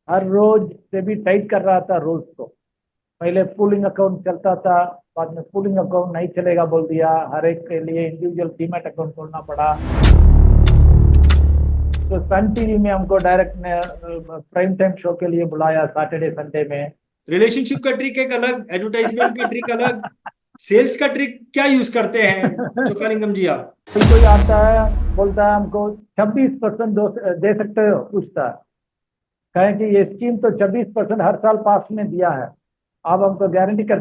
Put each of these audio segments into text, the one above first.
हर रोज से भी टाइट कर रहा था रूल्स को। पहले पूलिंग अकाउंट चलता था, बाद में पूलिंग अकाउंट नहीं चलेगा बोल दिया, हर एक के लिए इंडिविजुअल डीमैट अकाउंट खोलना पड़ा। तो सन टीवी में हमको डायरेक्ट प्राइम टाइम शो के लिए बुलाया सैटरडे संडे में। रिलेशनशिप का ट्रिक एक अलग, एडवर्टाइजमेंट का ट्रिक अलग, सेल्स का ट्रिक क्या यूज करते हैं चोकालिंगम जी आप? कोई कोई आता है, बोलता है हमको 26% दे सकते हो, पूछता है। कहें कि ये स्कीम तो 26% हर साल पास में दिया है, आप हमको गारंटी कर।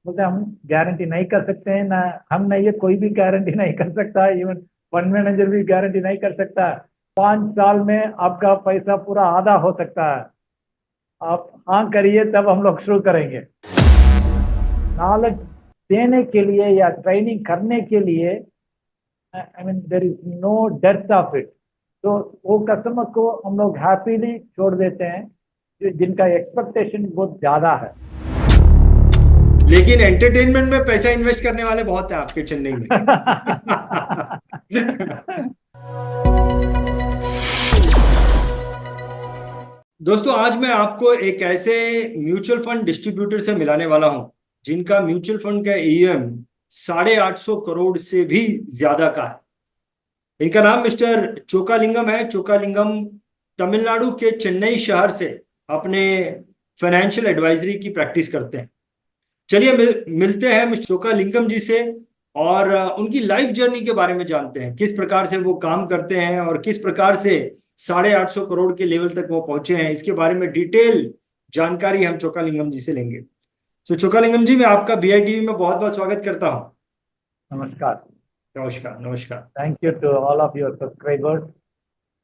बोलते हैं हम गारंटी नहीं कर सकते हैं ना, हम नहीं, ये कोई भी गारंटी नहीं कर सकता, इवन फंड मैनेजर भी गारंटी नहीं कर सकता है। 5 साल में आपका पैसा पूरा आधा हो सकता है, आप हाँ करिए तब हम लोग शुरू करेंगे। नॉलेज देने के लिए या ट्रेनिंग करने के लिए, I mean there is no depth of it. तो वो कस्टमर को हम लोग हैप्पीली छोड़ देते हैं जिनका एक्सपेक्टेशन बहुत ज्यादा है। लेकिन एंटरटेनमेंट में पैसा इन्वेस्ट करने वाले बहुत है आपके चेन्नई में। दोस्तों, आज मैं आपको एक ऐसे म्यूचुअल फंड डिस्ट्रीब्यूटर से मिलाने वाला हूं जिनका म्यूचुअल फंड का ईएम 850 करोड़ से भी ज्यादा का है। इनका नाम मिस्टर चोकालिंगम है। चोकालिंगम तमिलनाडु के चेन्नई शहर से अपने फाइनेंशियल एडवाइजरी की प्रैक्टिस करते हैं। चलिए मिलते हैं मिस्टर चोकालिंगम जी से और उनकी लाइफ जर्नी के बारे में जानते हैं, किस प्रकार से वो काम करते हैं और किस प्रकार से 850 करोड़ के लेवल तक वो पहुंचे हैं। इसके बारे में डिटेल जानकारी हम चोकालिंगम जी से लेंगे। तो चोकालिंगम जी, मैं आपका बीआईटीवी में बहुत बहुत स्वागत करता हूँ। नमस्कार। नमस्कार नमस्कार। Thank you to all of your subscribers,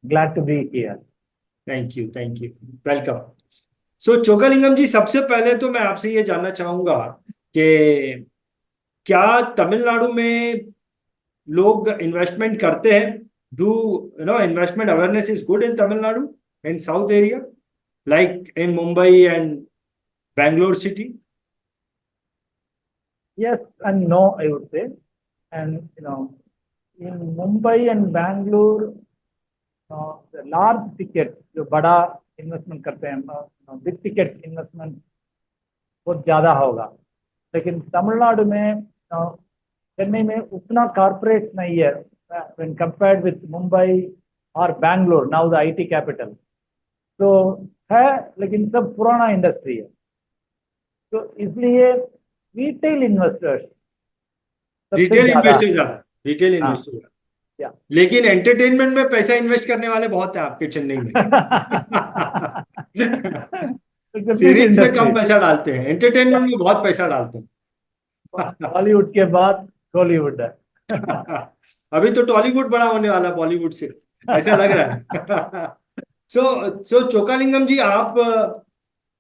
glad to be here. Thank you, thank you, welcome. So Chokalingam ji, सबसे पहले तो मैं आपसे ये जानना चाहूंगा कि क्या तमिलनाडु में लोग इन्वेस्टमेंट करते हैं? Do investment awareness is good in Tamil Nadu, in south area, like in Mumbai and Bangalore city? Yes and no, I would say. And in Mumbai and Bangalore, the large tickets जो बड़ा इन्वेस्टमेंट करते हैं, बिग टिकट्स इन्वेस्टमेंट बहुत ज्यादा होगा। लेकिन तमिलनाडु में, चेन्नई में उतना कॉर्पोरेट्स नहीं है when compared with मुंबई और Bangalore, now the IT capital. तो है, लेकिन सब पुराना इंडस्ट्री है। तो इसलिए रिटेल इन्वेस्टर्स सबसे रिटेल ज्यादा। इन्वेस्टर ज्यादा, रिटेल हाँ, इन्वेस्टर ज्यादा। या लेकिन एंटरटेनमेंट में पैसा इन्वेस्ट करने वाले बहुत है आपके चेन्नई में। इट्स अ बिग सेविंग्स में इंडस्ट्री। कम पैसा डालते हैं, एंटरटेनमेंट में बहुत पैसा डालते हैं। बॉलीवुड के बाद हॉलीवुड है। अभी तो टॉलीवुड बड़ा होने वाला बॉलीवुड से, ऐसा लग रहा है। सो चोकालिंगम जी, आप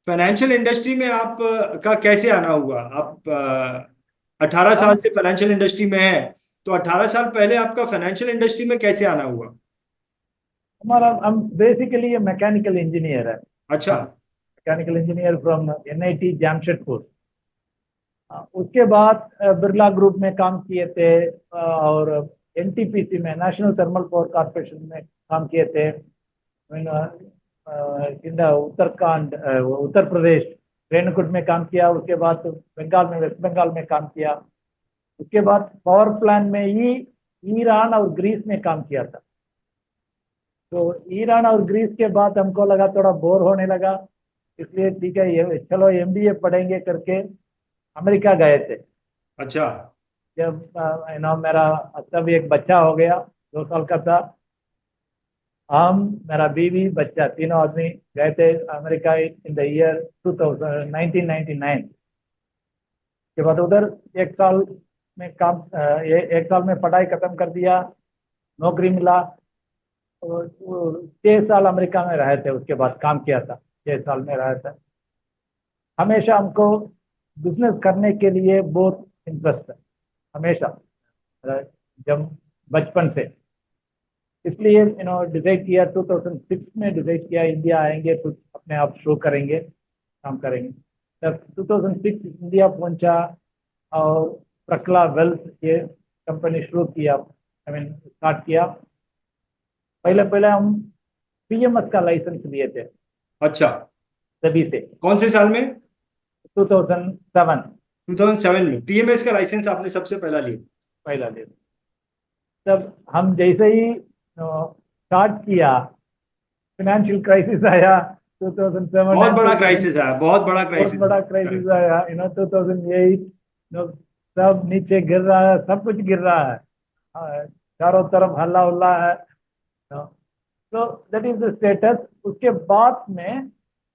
फाइनेंशियल इंडस्ट्री में आप का कैसे आना हुआ? आप 18 साल हम से फाइनेंशियल इंडस्ट्री में हैं, तो 18 साल पहले आपका फाइनेंशियल इंडस्ट्री में कैसे आना हुआ? हमारा हम बेसिकली ये मैकेनिकल इंजीनियर है। अच्छा। Mechanical engineer from NIT Jamshedpur. उसके बाद बिरला ग्रुप में काम किए थे, और एनटीपीसी में, नेशनल थर्मल पावर कॉर्पोरेशन में काम किए थे। इन उत्तराखंड, उत्तर प्रदेश, रेणुकूट में काम किया। उसके बाद तो बंगाल में, वेस्ट बंगाल में काम किया। उसके बाद पावर प्लांट में ही ईरान और ग्रीस में काम किया था। तो ईरान और ग्रीस के बाद हमको लगा थोड़ा बोर होने लगा, इसलिए ठीक है ये चलो एमबीए पढ़ेंगे करके अमेरिका गए थे। अच्छा। जब मेरा तब एक बच्चा हो गया, 2 साल का था। हम, मेरा बीवी, बच्चा, तीनों आदमी गए थे अमेरिका इन द ईयर 2000 1999 के बाद। उधर 1 साल में काम, 1 साल में पढ़ाई खत्म कर दिया, नौकरी मिला। और 6 साल अमेरिका में रहे थे, उसके बाद काम किया था, 6 साल में रहे थे। हमेशा हमको बिजनेस करने के लिए बहुत इंटरेस्ट है, हमेशा, जब बचपन से। इसलिए डिसाइड किया, 2006 में डिसाइड किया इंडिया आएंगे तो अपने आप शुरू करेंगे, काम करेंगे। तब 2006 इंडिया पहुंचा और प्रकला वेल्थ ये कंपनी शुरू किया, आई मीन स्टार्ट किया। पहले पहले हम पीएमएस का लाइसेंस लिए थे। अच्छा। सभी से। कौन से साल में? 2007 2007 में पीएमएस का लाइसेंस आपने सबसे पहला लिया? पहला दिन। तब हम जैसे ही स्टार्ट किया, फाइनेंशियल क्राइसिस आया 2007 बहुत एंड बड़ा 2000। क्राइसिस आया, बहुत बड़ा बहुत क्राइसिस बड़ा आया। Crisis Correct. आया 2008। सब नीचे गिर रहा है, सब कुछ गिर रहा है। चारों तरफ हल्ला उल्ला है। तो दैट इज द स्टेटस। उसके बाद में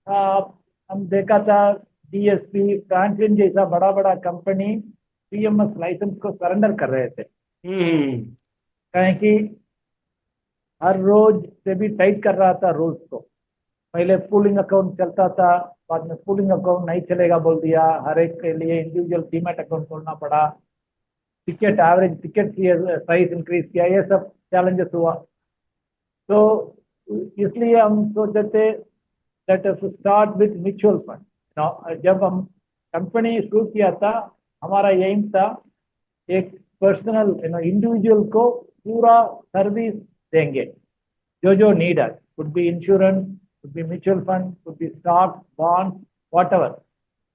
हम देखा था डीएसपी फ्रैंकलिन जैसा बड़ा बड़ा कंपनी पीएमएस लाइसेंस को सरेंडर कर रहे थे। हम्म। कहें कि हर रोज से भी टाइट कर रहा था रूल्स को। पहले पूलिंग अकाउंट चलता था, बाद में पूलिंग अकाउंट नहीं चलेगा बोल दिया, हर एक के लिए इंडिविजुअल डीमैट अकाउंट खोलना पड़ा। टिकट एवरेज टिकट की प्राइस इंक्रीज किया, ये सब चैलेंजेस हुआ। तो इसलिए हम सोचे थे let us start with mutual fund. जब हम कंपनी शुरू किया था, हमारा एम था एक पर्सनल इंडिविजुअल को पूरा सर्विस देंगे, जो जो नीड है। Could be insurance, could be mutual fund, could be stock bond, what ever.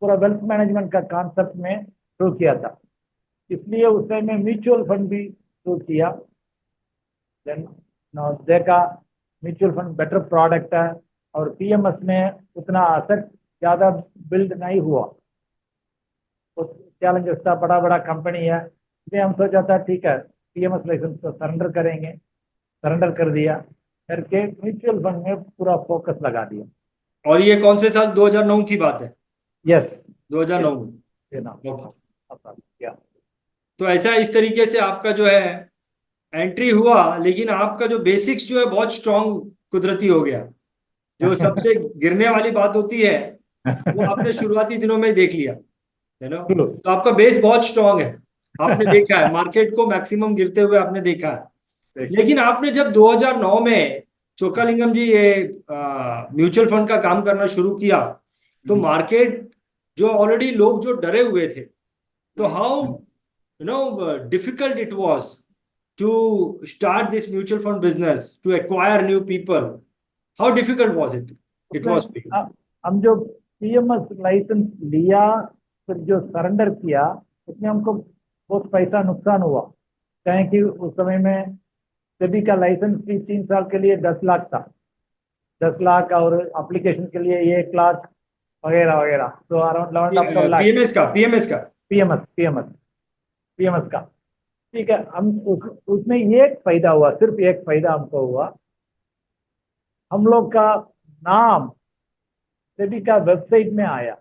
पूरा वेल्थ मैनेजमेंट का कॉन्सेप्ट में शुरू किया था। इसलिए उस टाइम में म्यूचुअल फंड भी शुरू किया। देन देखा म्यूचुअल फंड बेटर प्रोडक्ट है, और पीएमएस में उतना असर ज़्यादा बिल्ड नहीं हुआ। चैलेंजेस था, बड़ा बड़ा कंपनी है, इसलिए हम सोचा था ठीक है पीएमएस लाइसेंस को सरेंडर करेंगे। सरेंडर कर दिया, करके म्यूचुअल फंड में पूरा फोकस लगा दिया। और ये कौन से साल? 2009 की बात है? यस। 2009 में। ओके। तो ऐसा इस तरीके से आपका जो है एंट्री हुआ, लेकिन आपका जो बेसिक्स जो है बहुत स्ट्रांग कुदरती हो गया। जो सबसे गिरने वाली बात होती है वो आपने शुरुआती दिनों में ही देख लिया, है ना? तो आपका बेस बहुत स्ट्रांग है। आपने देखा है मार्केट को मैक्सिमम गिरते हुए आपने देखा है। लेकिन आपने जब 2009 में चोक्कालिंगम जी ये म्यूचुअल फंड का काम करना शुरू किया, तो मार्केट जो ऑलरेडी लोग जो डरे हुए थे, तो how difficult it was to start this mutual fund business, to acquire new people? How difficult was it? It was for you. हम जो पीएमएस लाइसेंस लिया, फिर जो सरेंडर किया, उसमें हमको बहुत पैसा नुकसान हुआ। कहें कि उस समय में सभी का लाइसेंस फीस 3 साल के लिए 10 लाख था। 10 लाख, और एप्लीकेशन के लिए 1 लाख वगैरह वगैरह। तो अराउंड 11.5 लाख। पीएमएस का पीएमएस पीएमएस पीएमएस का। ठीक है, हम उसमें एक फायदा हुआ, सिर्फ एक फायदा हमको हुआ। हम लोग का नाम सेबी का वेबसाइट में आया,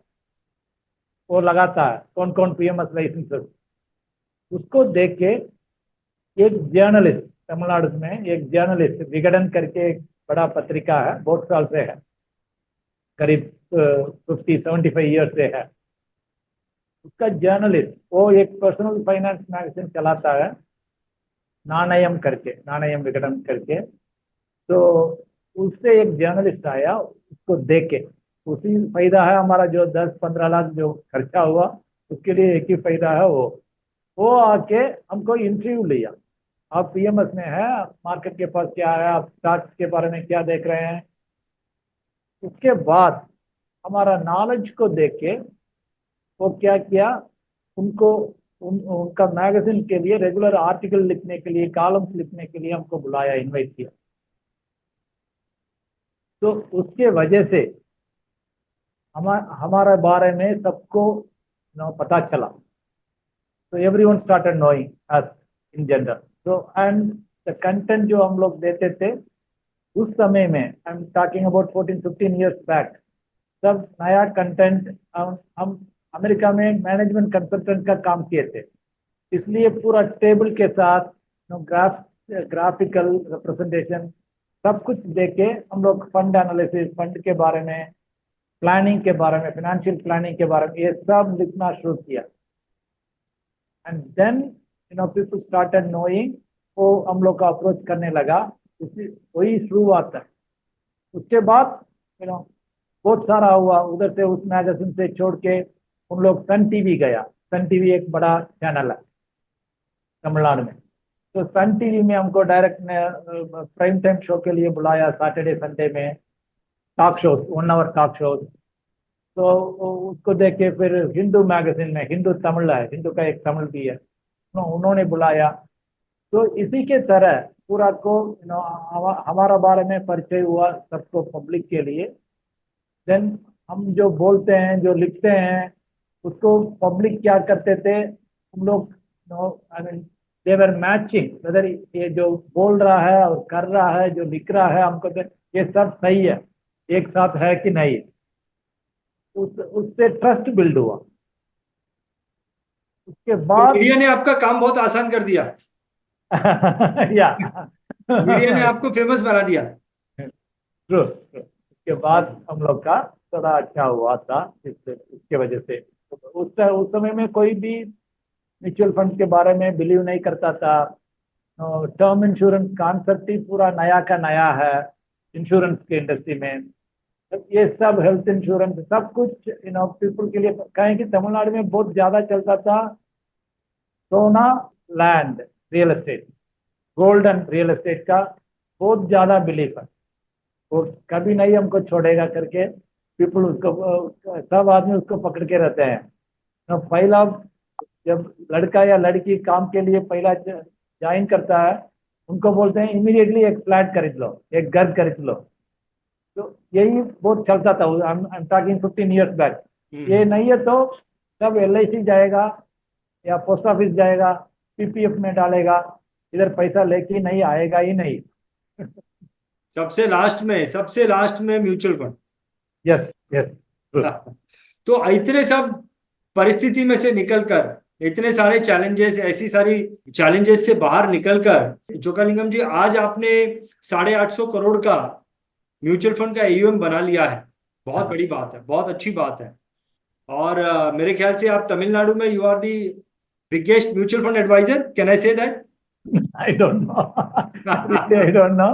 वो लगाता है कौन कौन पीएमएस लाइसेंस। उसको देख के एक जर्नलिस्ट, तमिलनाडु में एक जर्नलिस्ट विगड़न करके एक बड़ा पत्रिका है, बहुत साल से है, करीब 50-75 ईयर से है। उसका जर्नलिस्ट, वो एक पर्सनल फाइनेंस मैगजीन चलाता है, नाणयम करके, नाणयम विगड़न करके। तो उससे एक जर्नलिस्ट आया, उसको देख के उसी फायदा है हमारा, जो 10-15 लाख जो खर्चा हुआ उसके लिए एक ही फायदा है। वो आके हमको इंटरव्यू लिया। आप पीएमएस में है, मार्केट के पास क्या है, आप स्टॉक्स के बारे में क्या देख रहे हैं। उसके बाद हमारा नॉलेज को देख के वो क्या किया, उनका मैगजीन के लिए रेगुलर आर्टिकल लिखने के लिए, कॉलम्स लिखने के लिए हमको बुलाया, इनवाइट किया। तो उसके वजह से हमारे बारे में सबको पता चला। तो everyone started knowing us in general. तो एंड द कंटेंट जो हम लोग देते थे उस समय में, I am talking about 14-15 years back, सब नया कंटेंट। हम अमेरिका में मैनेजमेंट कंसल्टेंट का काम किए थे, इसलिए पूरा टेबल के साथ ग्राफिकल रिप्रेजेंटेशन सब कुछ देके हम लोग फंड एनालिसिस, फंड के बारे में, प्लानिंग के बारे में, फाइनेंशियल प्लानिंग के बारे में ये सब लिखना शुरू किया। And then people started knowing, वो हम लोग का अप्रोच करने लगा। वही शुरुआत है। उसके बाद बहुत सारा हुआ। उधर से उस मैगजीन से छोड़ के उन लोग सन टीवी गया। सन टीवी एक बड़ा चैनल है तमिलनाडु में। तो सन टीवी में हमको डायरेक्ट प्राइम टाइम शो के लिए बुलाया, सैटरडे संडे में talk shows, 1 hour talk shows. तो उसको देख के फिर हिंदू मैगजीन में, हिंदू तमिल है, हिंदू का एक तमिल भी है, उन्होंने बुलाया। तो इसी के तरह पूरा को हमारा बारे में परिचय हुआ सबको, पब्लिक के लिए। देन हम जो बोलते हैं, जो लिखते हैं, उसको पब्लिक क्या करते थे, हम लोग I mean they were matching whether ये जो बोल रहा है और कर रहा है, जो लिख रहा है, हमको ये सब सही है, एक साथ है कि नहीं। उससे ट्रस्ट बिल्ड हुआ। उसके तो बाद मीडिया ने आपका काम बहुत आसान कर दिया। या मीडिया ने आपको फेमस बना दिया। ट्रू। उसके बाद हम लोग का थोड़ा अच्छा हुआ था इसके वजह से। उस समय में कोई भी म्यूचुअल फंड के बारे में बिलीव नहीं करता था। टर्म इंश्योरेंस कॉन्सेप्ट ही पूरा नया का नया है इंश्योरेंस के इंडस्ट्री में। ये सब हेल्थ इंश्योरेंस सब कुछ पीपल के लिए, कहें कि तमिलनाडु में बहुत ज्यादा चलता था सोना, land, real estate, gold and real estate का बहुत ज्यादा बिलीफ है। वो कभी नहीं हमको छोड़ेगा करके पीपल उसको, सब आदमी उसको पकड़ के रहते हैं। पहला जब लड़का या लड़की काम के लिए पहला ज्वाइन करता है, उनको बोलते हैं इमीडिएटली एक फ्लैट खरीद लो, एक घर खरीद लो। तो यही बहुत चलता था। I am talking 15 years back. ये नहीं है तो सब LIC जाएगा या पोस्ट ऑफिस जाएगा, PPF में डालेगा, इधर पैसा लेके नहीं आएगा ही नहीं। सबसे लास्ट में म्यूचुअल फंड। Yes yes. तो इतने सब परिस्थिति में से निकलकर, इतने सारे चैलेंजेस, ऐसी सारी चैलेंजेस से बाहर निकलकर चोकालिंगम जी आज आपने 850 करोड़ का म्यूचुअल फंड का AUM बना लिया है। बहुत बड़ी बात है, बहुत अच्छी बात है। और मेरे ख्याल से आप तमिलनाडु में you are the biggest mutual fund advisor, can I say that? I don't know, I don't know.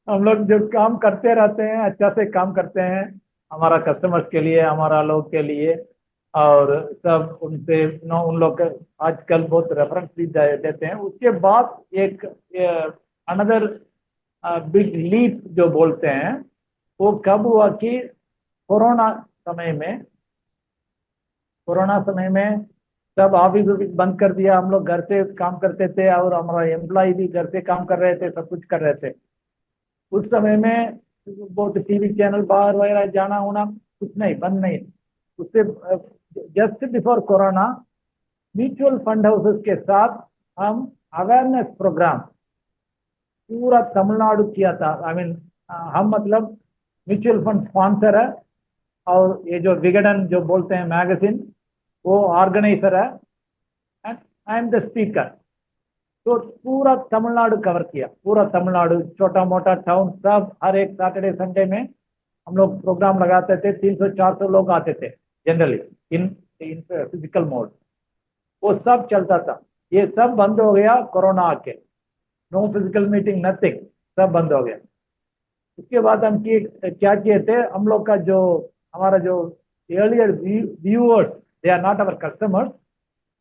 हम लोग जो काम करते रहते हैं, अच्छा से काम करते हैं हमारा कस्टमर्स के लिए, हमारा लोग के लिए। और सब उनसे उन लोग आजकल बहुत रेफरेंस भी देते हैं। उसके बाद एक अनदर बिग लीप जो बोलते हैं, वो कब हुआ कि कोरोना समय में, कोरोना समय में सब ऑफिस बंद कर दिया, हम लोग घर से काम करते थे और हमारा एम्प्लॉय भी घर से काम कर रहे थे, सब कुछ कर रहे थे। उस समय में बहुत TV चैनल बाहर वगैरह जाना होना कुछ नहीं, बंद नहीं। उससे just before corona mutual fund houses के साथ हम अवेयरनेस प्रोग्राम पूरा तमिलनाडु किया था। आई मीन हम मतलब म्यूचुअल फंड स्पॉन्सर है, और ये जो विगडन जो बोलते हैं मैगजीन, वो ऑर्गेनाइजर है, and I am the speaker. तो पूरा तमिलनाडु कवर किया, पूरा तमिलनाडु, छोटा मोटा टाउन सब। हर एक सैटरडे संडे में हम लोग प्रोग्राम लगाते थे, 300-400 लोग आते थे जनरली इन फिजिकल मोड। वो सब चलता था। ये सब बंद हो गया कोरोना आके, नो फिजिकल मीटिंग, नथिंग, सब बंद हो गया। उसके बाद हम क्या किए थे, हम लोग का जो हमारा जो earlier viewers, they are not our customers,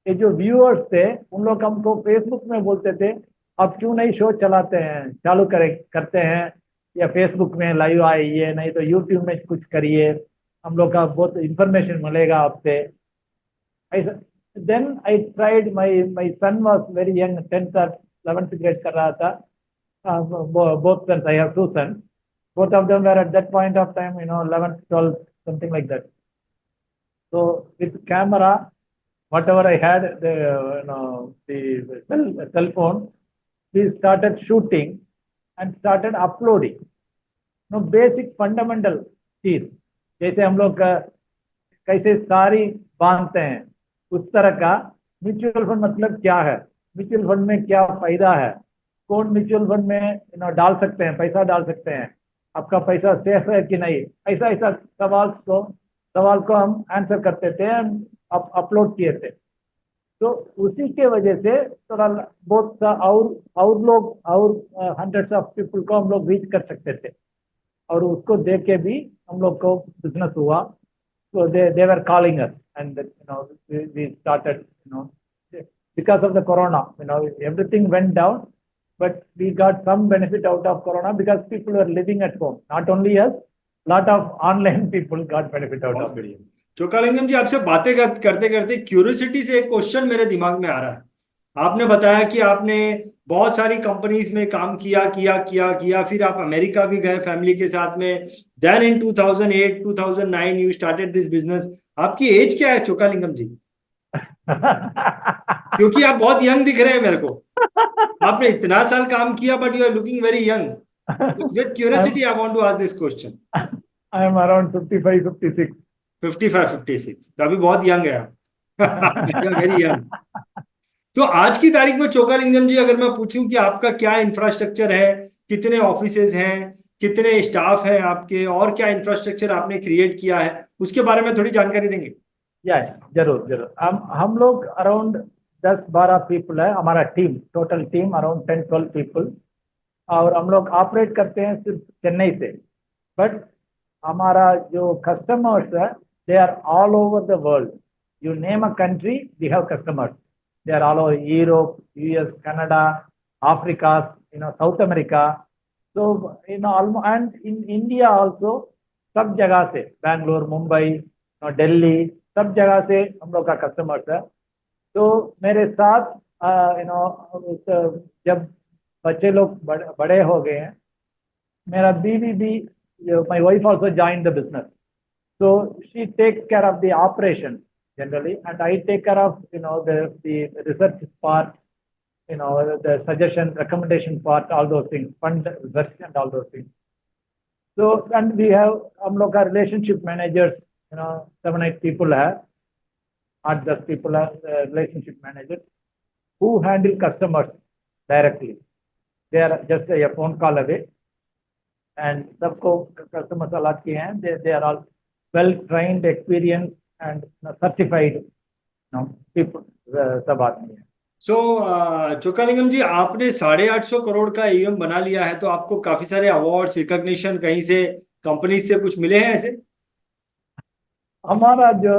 ये जो व्यूअर्स थे उन लोग हमको फेसबुक में बोलते थे आप क्यों नहीं शो चलाते हैं, चालू करते हैं, या फेसबुक में लाइव आइए, नहीं तो यूट्यूब में कुछ करिए, हम लोग का बहुत इंफॉर्मेशन मिलेगा आपसे ऐसा। Then I tried, my son was very young, 10th और 11th ग्रेड कर रहा था। Both sons, I have 2 sons. Both of them were at that point of time, 11th, 12th, something like that. So with camera, whatever I had, the cell phone, we started shooting and started uploading. Basic fundamental चीज, जैसे हम लोग कैसे सारी बांधते हैं, उस तरह का म्यूचुअल फंड मतलब क्या है, म्यूचुअल फंड में क्या फायदा है, कौन म्यूचुअल फंड में डाल सकते हैं, पैसा डाल सकते हैं, आपका पैसा सेफ है कि नहीं, ऐसा ऐसा सवाल को हम आंसर करते थे, अपलोड किए थे। तो उसी के वजह से थोड़ा बहुत सा और लोग और 100s ऑफ पीपल को हम लोग रीच कर सकते थे, और उसको देख के भी हम लोग को बिजनेस हुआ। So they were calling us, and we started, because of the corona, everything went down, but we got some benefit out of corona because people were living at home. Not only us, lot of online people got benefit out बहुत of it. बढ़िया। चोकालिंगम जी, आपसे बातें करते करते curiosity से एक question मेरे दिमाग में आ रहा है। आपने बताया कि आपने बहुत सारी कंपनीज में काम किया किया किया किया, फिर आप अमेरिका भी गए फैमिली के साथ में। Then in 2008 2009 you started this business. आपकी एज क्या है चोकालिंगम जी? क्योंकि आप बहुत यंग दिख रहे हैं मेरे को। आपने इतना साल काम किया but you are looking very young. With curiosity I'm I want to ask this question. I'm around 55, 56. 55 56, तो अभी बहुत यंग है आप। Very young. तो आज की तारीख में चोकालिंगम जी, अगर मैं पूछूं कि आपका क्या इंफ्रास्ट्रक्चर है, कितने ऑफिसेज हैं, कितने स्टाफ हैं आपके, और क्या इंफ्रास्ट्रक्चर आपने क्रिएट किया है, उसके बारे में थोड़ी जानकारी देंगे? यस, जरूर जरूर। हम लोग अराउंड 10-12 पीपल है हमारा team, total team around 10-12 people. और हम लोग ऑपरेट करते हैं सिर्फ चेन्नई से। बट हमारा जो कस्टमर्स है, they are all over the world. You name a country, we have customers. They are all over Europe, US, Canada, Africa, South America. तो एंड इन इंडिया आल्सो, सब जगह से, बैंगलोर, मुंबई, दिल्ली, सब जगह से हम लोग का कस्टमर्स है। तो मेरे साथ जब बच्चे लोग बड़े हो गए हैं, मेरा बीवी भी, my wife also join the business. So she takes care of the operation generally, and I take care of the research part, the suggestion, recommendation part, all those things, fund research and all those things. So and we have हम लोग का relationship managers, 7-8 people है, 8-10 people are relationship managers who handle customers directly. They are just a phone call away, and सबको customer allot किए हैं। They are all well trained, experience and certified people, सब आदमी है। सो चोकालिंगम जी, आपने 850 करोड़ का एम बना लिया है, तो आपको काफी सारे अवार्ड्स, रिकॉग्निशन कहीं से, कंपनी से कुछ मिले हैं ऐसे? हमारा जो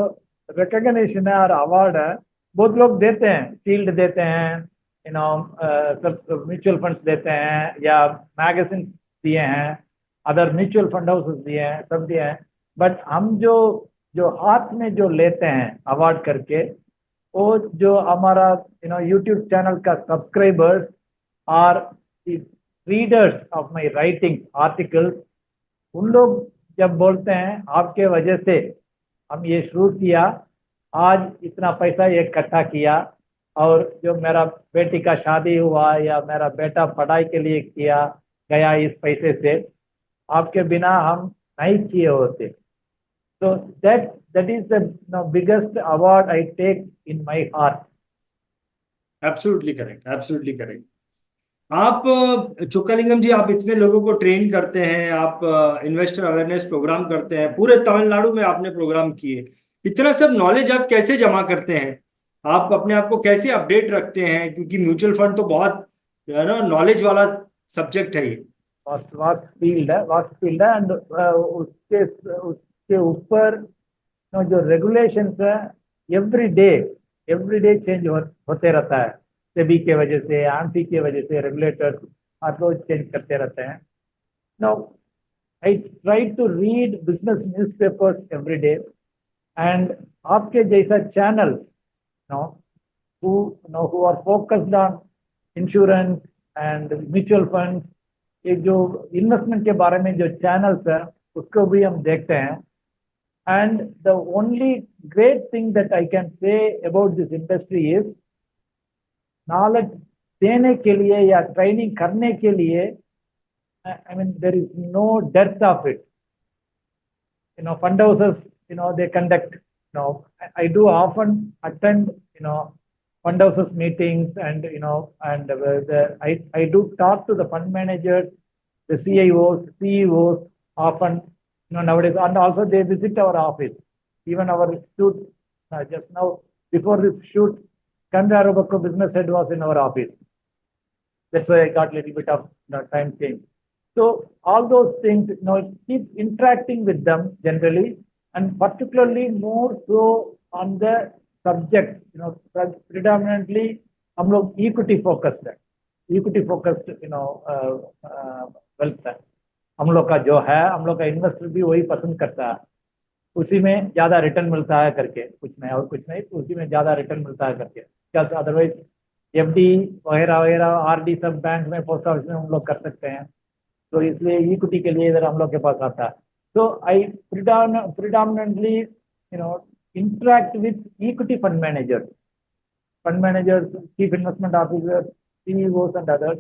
रिकॉग्निशन है और अवार्ड है, बहुत लोग देते हैं, शील्ड देते हैं, सब म्यूचुअल फंड्स देते हैं, या मैगजीन दिए हैं, अदर म्यूचुअल फंड हाउसेस दिए हैं, सब दिए हैं। बट हम जो जो हाथ में जो लेते हैं अवार्ड करके, वो जो हमारा यूट्यूब चैनल का सब्सक्राइबर्स और readers of my writing articles, उन लोग जब बोलते हैं आपके वजह से हम ये शुरू किया, आज इतना पैसा ये इकट्ठा किया, और जो मेरा बेटी का शादी हुआ या मेरा बेटा पढ़ाई के लिए किया गया इस पैसे से, आपके बिना हम नहीं किए होते। तो that is the biggest award I take in my heart. Absolutely correct, absolutely correct. आप चोकालिंगम जी, आप इतने लोगों को ट्रेन करते हैं, आप इन्वेस्टर अवेयरनेस प्रोग्राम करते हैं, पूरे तमिलनाडु में आपने प्रोग्राम किए, इतना सब नॉलेज आप कैसे जमा करते हैं? आप अपने आप को कैसे अपडेट रखते हैं? क्योंकि म्यूचुअल फंड तो बहुत नॉलेज वाला सब्जेक्ट है ये। वास्ट फील्ड है, वास्ट फील्ड है। एंड उसके उसके ऊपर जो रेगुलेशंस है, एवरी डे चेंज होते रहता है। सेबी के वजह से, आमफी के वजह से, रेगुलेटर्स हर रोज चेंज करते रहते हैं। No, I try to read business newspapers every day. And आपके जैसा channels, no who are focused on insurance and mutual funds, ये जो इन्वेस्टमेंट के बारे में जो चैनल्स है, उसको भी हम देखते हैं। And the only great thing that I can say about this industry is, knowledge देने के लिए या ट्रेनिंग करने के लिए, I mean there is no depth of it. Fund houses, they conduct, I do often attend, fund houses meetings, and I do talk to the fund managers, the CIOs, CEOs often, nowadays, and also they visit our office. Even our shoot, just now before this shoot, Kandra Robako business head was in our office. That's why I got a little bit of time change. So all those things, keep interacting with them generally, and particularly more so on the subjects, predominantly हम लोग equity focused है, equity focused wealth है हम लोग का, जो है हम लोग का इन्वेस्टर भी वही पसंद करता है। उसी में ज्यादा रिटर्न मिलता है करके, कुछ नहीं और कुछ नहीं, उसी में ज्यादा रिटर्न मिलता है करके। क्या अदरवाइज एफडी वगैरह वगैरह, आरडी सब बैंक में, पोस्ट ऑफिस में हम लोग कर सकते हैं। तो इसलिए इक्विटी के लिए इधर हम लोग के पास आता है। तो आई predominantly interact with equity fund managers, chief investment officers, CEOs and others,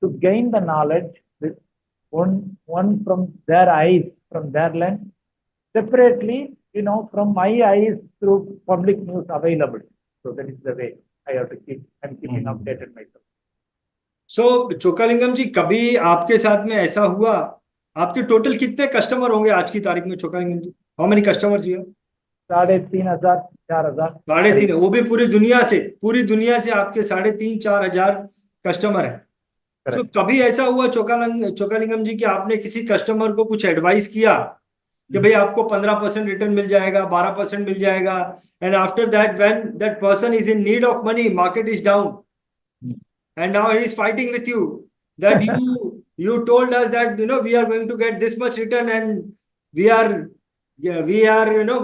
to gain the knowledge with one from their eyes, from their lens, separately, from my eyes through public news available. So that is the way I have to I'm keeping updated myself. सो चोकालिंगम जी, कभी आपके साथ में ऐसा हुआ, आपके total कितने customer होंगे आज की तारीख में Chokalingam ji? How many customers you? 3,500 4,000। 3.5, वो भी पूरी दुनिया से आपके 3,500-4,000 कस्टमर है। तो कभी ऐसा हुआ चोकालिंगम जी कि आपने किसी कस्टमर को कुछ एडवाइस किया कि भाई आपको 15% रिटर्न मिल जाएगा, 12% मिल जाएगा, and after that when that person is in need of money, market is down, and now he is fighting with you that you told us that we are going to get this much return, and we are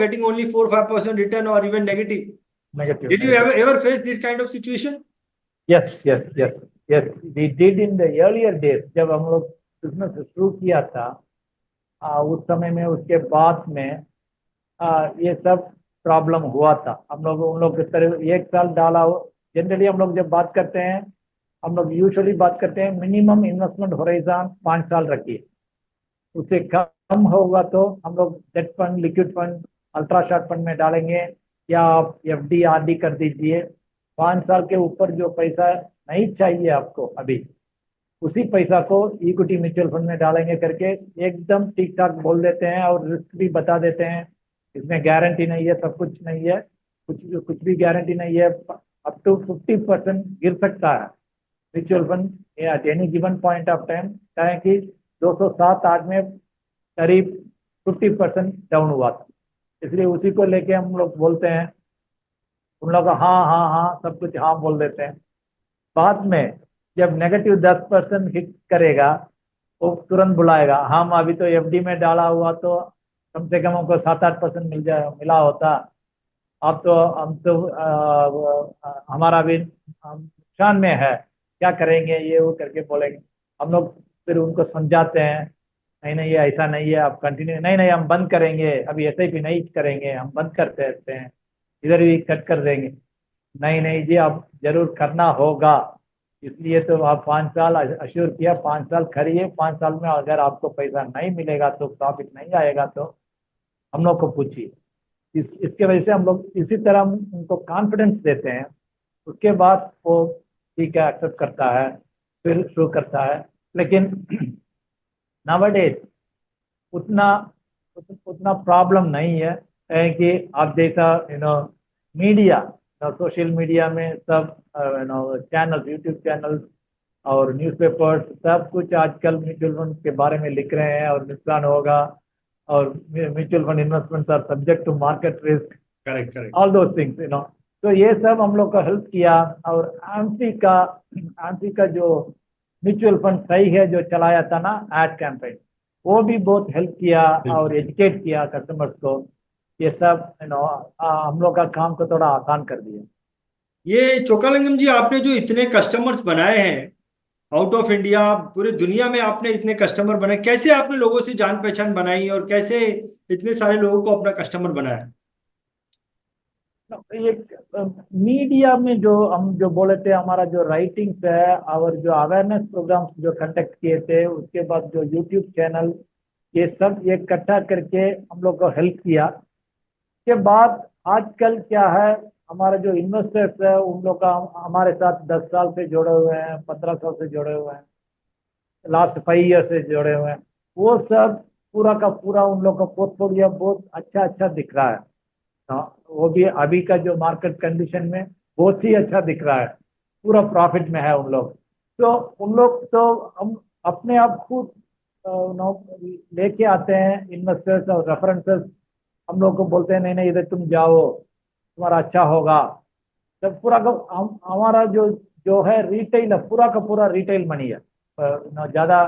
getting only 4-5% return or even negative. Did you ever face this kind of situation? Yes, we did in the earlier days जब हम लोग business शुरू किया था, उस समय में, उसके बाद में ये सब प्रॉब्लम हुआ था। हम लोग उन लोग की तरह 1 साल डाला। जनरली हम लोग जब बात करते हैं, हम लोग यूजुअली बात करते हैं मिनिमम इन्वेस्टमेंट होराइजन 5 साल रखिए। उससे कम होगा तो हम लोग debt fund, liquid fund, ultra short fund में डालेंगे, या आप एफडी आरडी कर दीजिए। 5 साल के ऊपर जो पैसा नहीं चाहिए आपको अभी, उसी पैसा को इक्विटी म्यूचुअल फंड में डालेंगे करके एकदम ठीक ठाक बोल देते हैं, और रिस्क भी बता देते हैं। इसमें गारंटी नहीं है, सब कुछ नहीं है, कुछ भी गारंटी नहीं है। अप टू 50% गिर सकता है mutual fund at any given point of time. चाहे कि 207 आज में करीब 50% डाउन हुआ था। इसलिए उसी को लेके हम लोग बोलते हैं, उन लोग हाँ हाँ हाँ सब कुछ हाँ बोल देते हैं। बाद में जब नेगेटिव 10% हिट करेगा, वो तुरंत बुलाएगा, हम अभी तो एफडी में डाला हुआ तो कम से कम हमको 7-8% मिला होता। अब तो हम तो हमारा भी नुकसान में है, क्या करेंगे, ये वो करके बोलेंगे। हम लोग फिर उनको समझाते हैं, नहीं नहीं ये ऐसा नहीं है, आप कंटिन्यू, नहीं नहीं हम बंद करेंगे, अभी ऐसे भी नहीं करेंगे, हम बंद करते रहते हैं, इधर भी कट कर देंगे। नहीं नहीं जी, आप जरूर करना होगा, इसलिए तो आप 5 साल अश्योर किया, 5 साल करिए। 5 साल में अगर आपको पैसा नहीं मिलेगा, तो प्रॉफिट नहीं आएगा, तो हम लोग को पूछिए। इसके वजह से हम लोग इसी तरह उनको कॉन्फिडेंस देते हैं। उसके बाद वो ठीक है एक्सेप्ट करता है, फिर शुरू करता है। लेकिन नावडेज उतना उतना प्रॉब्लम नहीं है, कि आप जैसा मीडिया, सोशल मीडिया में सब चैनल, यूट्यूब चैनल और न्यूज़पेपर्स सब कुछ आजकल म्यूचुअल फंड के बारे में लिख रहे हैं, और नुकसान होगा, और mutual fund investments are subject to market risk, correct, all those things. तो ये सब हम लोग को हेल्प किया। और आंसी का जो म्यूचुअल फंड सही है जो चलाया था ना एड कैंपेन, वो भी बहुत हेल्प किया और एजुकेट किया कस्टमर्स को। ये सब हम लोग का काम को थोड़ा आसान कर दिया। ये चोकालिंगम जी, आपने जो इतने कस्टमर्स बनाए हैं आउट ऑफ इंडिया, पूरी दुनिया में आपने इतने कस्टमर बनाए, कैसे आपने लोगों से जान पहचान बनाई और कैसे इतने सारे लोगों को अपना कस्टमर बनाया? ये मीडिया में जो हम जो बोले थे, हमारा जो राइटिंग्स है और जो अवेयरनेस प्रोग्राम्स जो कंडक्ट किए थे, उसके बाद जो यूट्यूब चैनल, ये सब इकट्ठा करके हम लोग को हेल्प किया। के बाद आजकल क्या है, हमारे जो इन्वेस्टर्स है उन लोग का हमारे साथ 10 साल से जुड़े हुए हैं, 15 साल से जुड़े हुए हैं, लास्ट 5 ईयर से जुड़े हुए हैं। वो सब पूरा का पूरा उन लोग का पोर्टफोलियो बहुत अच्छा दिख रहा है। वो भी अभी का जो मार्केट कंडीशन में बहुत ही अच्छा दिख रहा है, पूरा प्रॉफिट में है उन लोग। तो उन लोग तो हम अपने आप खुद लेके आते हैं इन्वेस्टर्स और रेफरेंसेस, हम लोग को बोलते हैं नहीं नहीं इधर तुम जाओ, तुम्हारा अच्छा होगा। तब पूरा का हमारा जो जो है रिटेल है, पूरा का पूरा रिटेल मनी है, ज़्यादा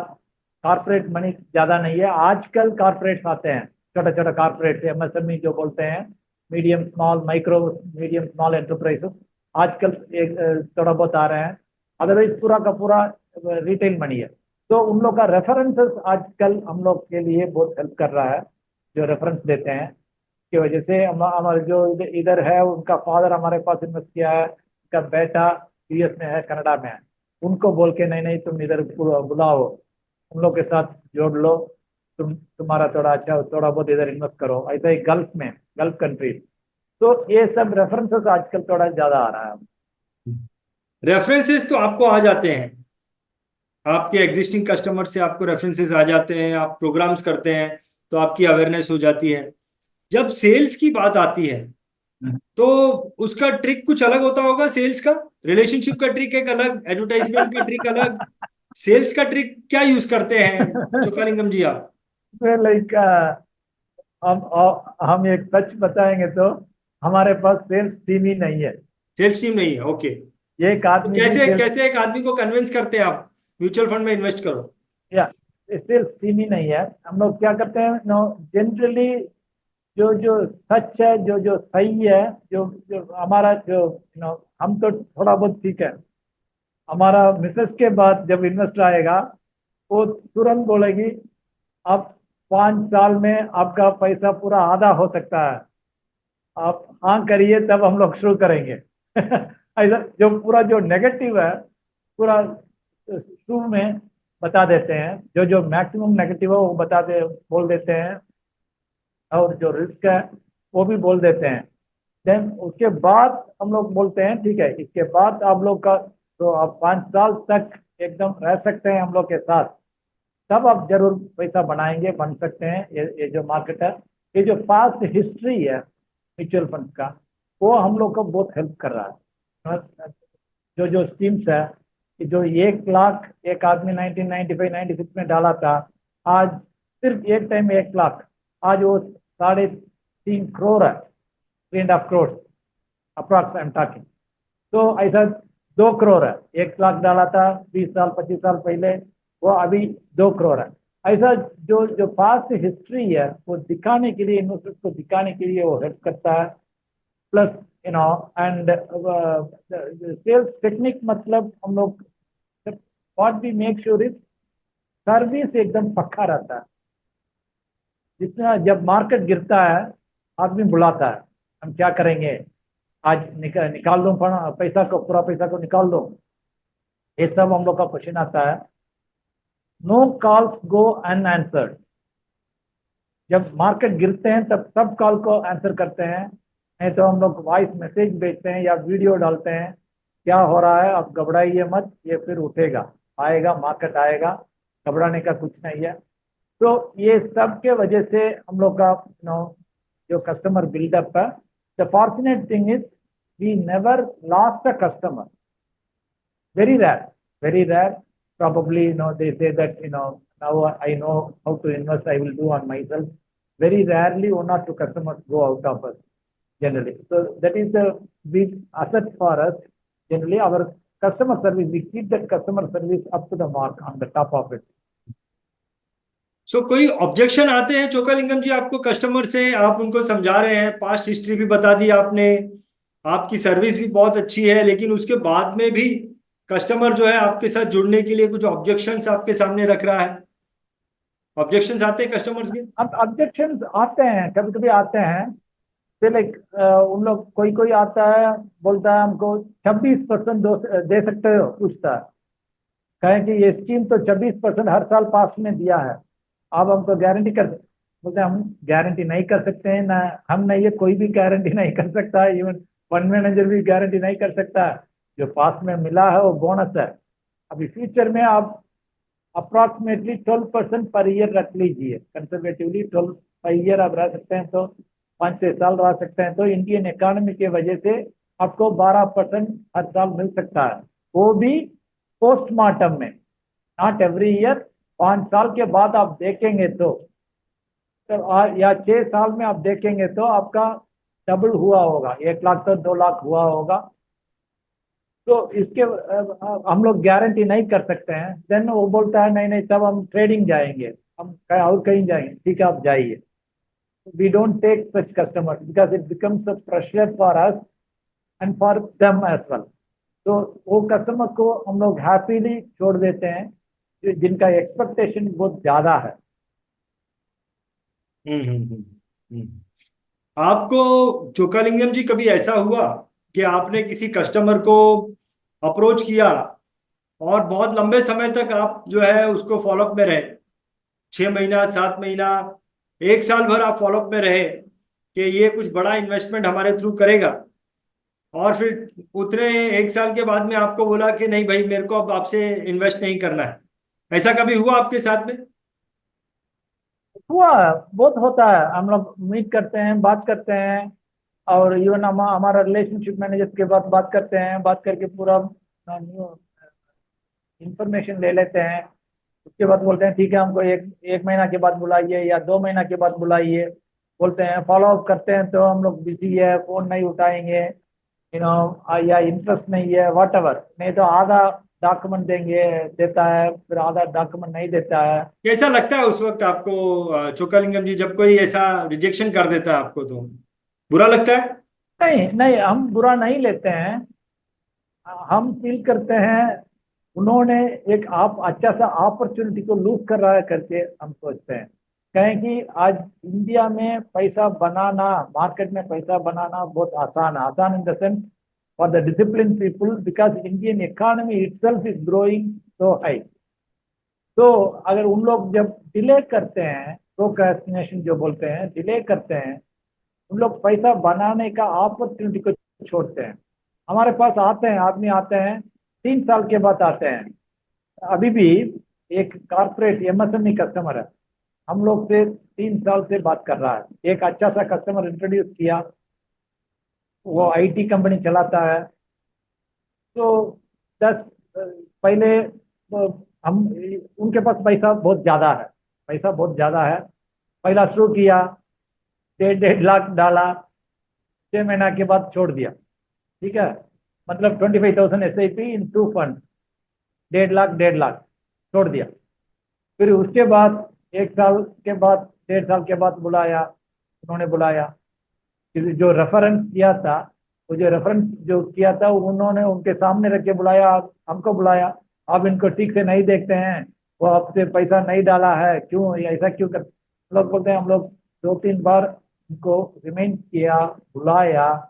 कॉर्पोरेट मनी ज़्यादा नहीं है। आजकल कॉर्पोरेट्स आते हैं, छोटा छोटा कॉर्पोरेट MSME जो बोलते हैं, medium small micro medium small enterprises, आजकल एक थोड़ा बहुत आ रहे हैं। अदरवाइज पूरा का पूरा रिटेल मनी है। तो उन लोग का रेफरेंसेस आजकल हम लोग के लिए बहुत हेल्प कर रहा है, जो रेफरेंस देते हैं की वजह से। हमारे जो इधर है, उनका फादर हमारे पास इन्वेस्ट किया है, उनका बेटा US में है, कनाडा में है, उनको बोल के नहीं नहीं तुम इधर बुलाओ, उन लोग के साथ जोड़ लो, तुम्हारा थोड़ा अच्छा थोड़ा बहुत इधर इन्वेस्ट करो, ऐसा ही गल्फ में, गल्फ कंट्री। तो ये सब रेफरेंसेस आजकल थोड़ा ज्यादा आ रहा है। रेफरेंसेस तो आपको आ जाते हैं, आपके एग्जिस्टिंग कस्टमर से आपको रेफरेंसेस आ जाते हैं, आप प्रोग्राम्स करते हैं तो आपकी अवेयरनेस हो जाती है। जब सेल्स की बात आती है तो उसका ट्रिक कुछ अलग होता होगा। सेल्स का रिलेशनशिप का ट्रिक एक अलग, एडवर्टाइजमेंट का ट्रिक अलग, सेल्स का ट्रिक क्या यूज करते हैं चोकालिंगम जी आप? लाइक हम एक सच बताएंगे तो हमारे पास सेल्स टीम ही नहीं है। सेल्स टीम नहीं है, ओके। एक तो आदमी भी कैसे सेल्स, कैसे एक आदमी को कन्विंस करते हैं आप म्यूचुअल फंड में इन्वेस्ट करो? या सेल्स टीम ही नहीं है। हम लोग क्या करते हैं, नो, जनरली जो जो सच है, जो जो सही है, जो जो हमारा जो नो, हम तो थोड़ा बहुत ठीक है। हमारा मिसेस के बाद जब इन्वेस्टर आएगा, वो तुरंत बोलेगी अब 5 साल में आपका पैसा पूरा आधा हो सकता है, आप हाँ करिए तब हम लोग शुरू करेंगे। ऐसा जो पूरा जो नेगेटिव है, पूरा शुरू में बता देते हैं, जो जो मैक्सिमम नेगेटिव है वो बोल देते हैं, और जो रिस्क है वो भी बोल देते हैं। देन उसके बाद हम लोग बोलते हैं ठीक है, इसके बाद आप लोग का तो आप 5 साल तक एकदम रह सकते हैं हम लोग के साथ, तब आप जरूर पैसा बनाएंगे, बन सकते हैं। ये जो मार्केट है, ये जो पास्ट हिस्ट्री है म्यूचुअल फंड का, वो हम लोग को बहुत हेल्प कर रहा है। जो जो स्कीम्स है कि जो 1 लाख एक आदमी 1995 96 में डाला था, आज सिर्फ एक टाइम में 1 लाख, आज वो 3.5 करोड़ है, 3.5 crore approx I am talking. तो ऐसा 2 करोड़ है, 1 लाख डाला था 20 साल 25 साल पहले, वो अभी 2 करोड़ है। ऐसा जो जो पास्ट हिस्ट्री है वो दिखाने के लिए, इन्वेस्टर्स को दिखाने के लिए वो हेल्प करता है। प्लस एंड सेल्स टेक्निक, मतलब हम लोग what we make sure is service एकदम पक्का रहता है। जितना जब मार्केट गिरता है, आदमी बुलाता है, हम क्या करेंगे, आज निकाल दो पैसा को, पूरा पैसा को निकाल दो, ये सब हम लोग का क्वेश्चन आता है। नो कॉल्स गो अनआंसर्ड। जब मार्केट गिरते हैं तब सब कॉल को आंसर करते हैं, नहीं तो हम लोग वॉइस मैसेज भेजते हैं या वीडियो डालते हैं, क्या हो रहा है, आप घबराइए मत, ये फिर उठेगा, आएगा, मार्केट आएगा, घबराने का कुछ नहीं है। तो ये सब के वजह से हम लोग का जो कस्टमर बिल्डअप है, the fortunate thing is we never lost a customer, very rare, very rare. Probably, they say that, now I know how to invest, I will do on myself. Very rarely one or two customers go out of us generally. So that is the big asset for us. Generally, our customer service, we keep that customer service up to the mark on the top of it. कोई objection आते हैं चोकालिंगम जी आपको customer से? आप उनको समझा रहे हैं, पास्ट हिस्ट्री भी बता दी आपने, आपकी सर्विस भी बहुत अच्छी है, लेकिन उसके बाद में भी कस्टमर जो है आपके साथ जुड़ने के लिए कुछ ऑब्जेक्शंस आपके सामने रख रहा है? ऑब्जेक्शंस आते हैं कस्टमर्स के? अब ऑब्जेक्शन आते हैं, कभी कभी आते हैं। लाइक उन लोग, कोई कोई आता है, बोलता है हमको 26% दे सकते हो, पूछता है, कहें कि ये स्कीम तो 26% हर साल पास में दिया है, अब हम तो गारंटी कर, बोलते हैं हम गारंटी नहीं कर सकते हैं ना, हम नहीं, ये कोई भी गारंटी नहीं कर सकता है, इवन फंड मैनेजर भी गारंटी नहीं कर सकता है। जो पास में मिला है वो बोनस है। अभी फ्यूचर में आप अप्रॉक्सीमेटली 12% पर ईयर रख लीजिए, कंजर्वेटिवली 12 पर ईयर आप रह सकते हैं, तो 5-6 साल रह सकते हैं, तो इंडियन इकोनॉमी के वजह से आपको 12% हर साल मिल सकता है, वो भी पोस्टमार्टम में, नॉट एवरी ईयर। 5 साल के बाद आप देखेंगे तो या 6 साल में आप देखेंगे तो आपका डबल हुआ होगा, 1 लाख तो 2 लाख हुआ होगा। तो इसके हम लोग गारंटी नहीं कर सकते हैं। देन वो बोलता है नहीं नहीं, तब हम ट्रेडिंग जाएंगे, हम और कहीं जाएंगे, ठीक है आप जाइए। We don't take such customers because it becomes a pressure for us and for them as well. तो वो कस्टमर को हम लोग हैप्पीली छोड़ देते हैं जिनका एक्सपेक्टेशन बहुत ज्यादा है। आपको चोकालिंगम जी कभी ऐसा हुआ कि आपने किसी कस्टमर को अप्रोच किया और बहुत लंबे समय तक आप जो है उसको फॉलोअप में रहे, 6 महीना, 7 महीना, 1 साल भर आप फॉलोअप में रहे कि ये कुछ बड़ा इन्वेस्टमेंट हमारे थ्रू करेगा, और फिर उतने 1 साल के बाद में आपको बोला कि नहीं भाई मेरे को अब आपसे इन्वेस्ट नहीं करना है? ऐसा कभी हुआ आपके साथ में? हुआ, बहुत होता है। हम लोग मीट करते हैं, बात करते हैं, और इवन हमारा रिलेशनशिप मैनेजर के बाद बात करते हैं, बात करके पूरा इंफॉर्मेशन ले लेते हैं। उसके बाद बोलते हैं ठीक है, हमको एक महीना के बाद बुलाइए या 2 महीना के बाद बुलाइए। बोलते हैं, फॉलो अप करते हैं तो हम लोग बिजी है, फोन नहीं उठाएंगे, या इंटरेस्ट नहीं है, वट एवर, नहीं तो आधा डॉक्यूमेंट देंगे देता है, फिर आधा डॉक्यूमेंट नहीं देता है। कैसा लगता है उस वक्त आपको चोकालिंगम जी, जब कोई ऐसा रिजेक्शन कर देता है आपको तो बुरा लगता है? नहीं नहीं, हम बुरा नहीं लेते हैं। हम फील करते हैं उन्होंने एक आप अच्छा सा अपॉर्चुनिटी को लूज कर रहा है करके हम सोचते हैं। कहें कि आज इंडिया में पैसा बनाना, मार्केट में पैसा बनाना बहुत आसान है, आसान in the sense for the discipline people, because Indian economy itself is growing so high. तो अगर उन लोग जब डिले करते हैं, प्रोक्रेस्टिनेशन जो बोलते हैं, डिले करते हैं, उन लोग पैसा बनाने का अपॉर्चुनिटी को छोड़ते हैं। हमारे पास आते हैं, आदमी आते हैं 3 साल के बाद आते हैं। अभी भी एक कारपोरेट एमएसएमई कस्टमर है, हम लोग से 3 साल से बात कर रहा है। एक अच्छा सा कस्टमर इंट्रोड्यूस किया, वो आईटी कंपनी चलाता है। तो 10 पहले हम उनके पास पैसा बहुत ज्यादा है, पैसा बहुत ज्यादा है। पहला शुरू किया, 1.5 लाख डाला, 6 महीना के बाद छोड़ दिया। ठीक है, मतलब 25,000 SIP इन 2 फंड, 1.5 लाख 1.5 लाख छोड़ दिया। फिर उसके बाद 1 साल के बाद, 1.5 साल के बाद बुलाया, उन्होंने बुलाया किसी जो रेफरेंस किया था, वो जो रेफरेंस जो किया था उन्होंने उनके सामने रख के बुलाया, हमको बुलाया। आप इनको ठीक से नहीं देखते हैं, वो आपसे पैसा नहीं डाला है, क्यों ऐसा क्यों कर? लोग बोलते हैं हम लोग 2-3 बार उनको रिमाइंड किया, बुलाया,